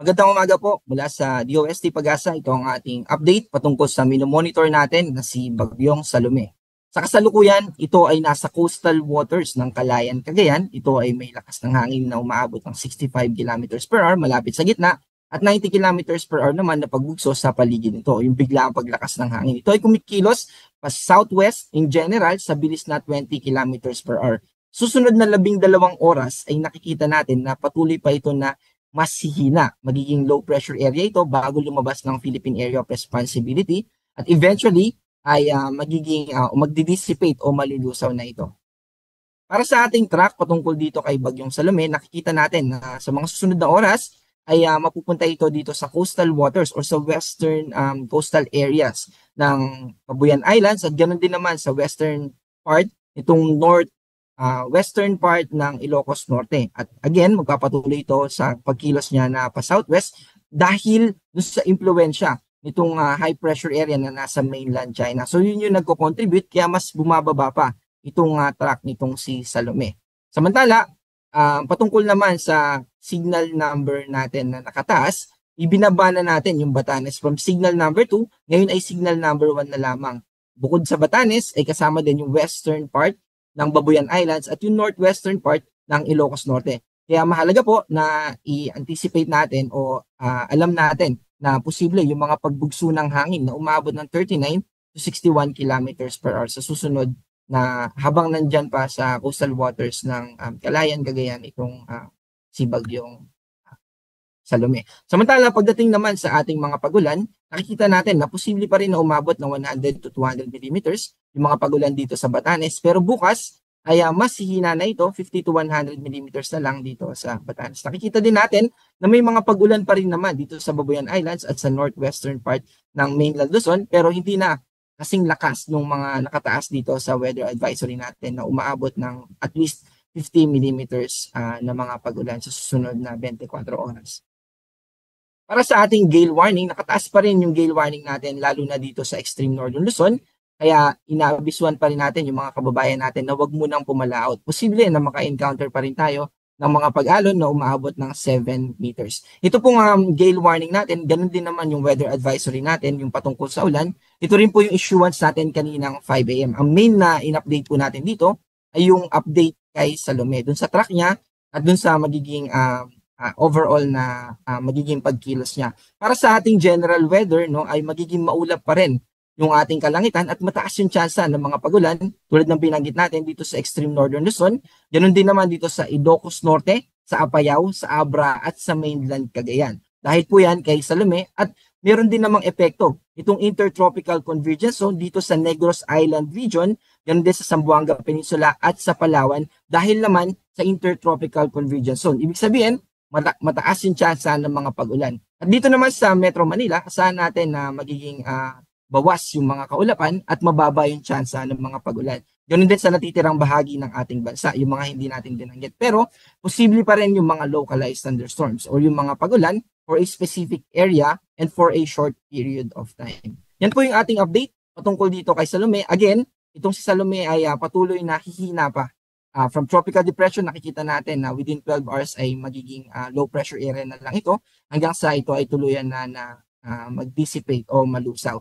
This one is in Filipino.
Magandang umaga po mula sa DOST Pag-asa. Ito ang ating update patungkol sa minomonitor natin na si Bagyong Salome. Sa kasalukuyan, ito ay nasa coastal waters ng Calayan, Cagayan. Ito ay may lakas ng hangin na umaabot ng 65 kilometers per hour malapit sa gitna at 90 kilometers per hour naman na pagbugso sa paligid nito. Yung biglaang paglakas ng hangin. Ito ay kumikilos pa southwest in general sa bilis na 20 kilometers per hour. Susunod na 12 oras ay nakikita natin na patuloy pa ito na mas hihina. Magiging low pressure area ito bago lumabas ng Philippine Area of Responsibility at eventually ay magdi-dissipate o malulusaw na ito. Para sa ating track patungkol dito kay Bagyong Salome, nakikita natin na sa mga susunod na oras ay mapupunta ito dito sa coastal waters or sa western coastal areas ng Babuyan Islands at ganoon din naman sa western part itong western part ng Ilocos Norte. At again, magpapatuloy ito sa pagkilos niya na pa-southwest dahil sa impluensya nitong high pressure area na nasa mainland China. So yun yung nagko-contribute kaya mas bumababa pa itong track nitong si Salome. Samantala, patungkol naman sa signal number natin na nakataas, ibinaba na natin yung Batanes from signal number 2, ngayon ay signal number 1 na lamang. Bukod sa Batanes ay kasama din yung western part ng Babuyan Islands at yung northwestern part ng Ilocos Norte. Kaya mahalaga po na i-anticipate natin o alam natin na posible yung mga pagbugso ng hangin na umabot ng 39 to 61 kilometers per hour sa susunod na habang nandyan pa sa coastal waters ng Calayan, Cagayan itong si Bagyong Salome. Samantala, pagdating naman sa ating mga pagulan, nakikita natin na posible pa rin na umabot ng 100 to 200 millimeters yung mga pagulan dito sa Batanes. Pero bukas ay mas hihina na ito, 50 to 100 millimeters na lang dito sa Batanes. Nakikita din natin na may mga pagulan pa rin naman dito sa Babuyan Islands at sa northwestern part ng mainland Luzon pero hindi na kasing lakas ng mga nakataas dito sa weather advisory natin na umaabot ng at least 50 millimeters na mga pagulan sa susunod na 24 oras. Para sa ating gale warning, nakataas pa rin yung gale warning natin lalo na dito sa extreme northern Luzon. Kaya inaabisuan pa rin natin yung mga kababayan natin na wag munang pumalaot. Posible na maka-encounter pa rin tayo ng mga pag-alon na umaabot ng 7 meters. Ito pong gale warning natin, ganun din naman yung weather advisory natin, yung patungkol sa ulan. Ito rin po yung issuance natin kaninang 5 a.m. Ang main na in-update po natin dito ay yung update kay Salome. Dun sa track niya at dun sa magiging overall na magiging pagkilos niya. Para sa ating general weather, no, ay magiging maulap pa rin yung ating kalangitan at mataas yung tsansa ng mga pagulan tulad ng binanggit natin dito sa extreme northern Luzon. Ganun din naman dito sa Ilocos Norte, sa Apayao, sa Abra at sa mainland Cagayan. Dahil po yan kay Salome at meron din namang epekto itong intertropical convergence zone dito sa Negros Island region, ganun din sa Zamboanga Peninsula at sa Palawan dahil naman sa intertropical convergence zone. Ibig sabihin, mataas yung tsansa ng mga pagulan. At dito naman sa Metro Manila, asahan natin na magiging bawas yung mga kaulapan at mababa yung tsansa ng mga pagulan. Ganun din sa natitirang bahagi ng ating bansa, yung mga hindi natin dinanggit. Pero, posible pa rin yung mga localized thunderstorms or yung mga pagulan for a specific area and for a short period of time. Yan po yung ating update patungkol dito kay Salome. Again, itong si Salome ay patuloy na hihina pa. From tropical depression, nakikita natin na within 12 hours ay magiging low pressure area na lang ito hanggang sa ito ay tuluyan na mag-dissipate o malusaw.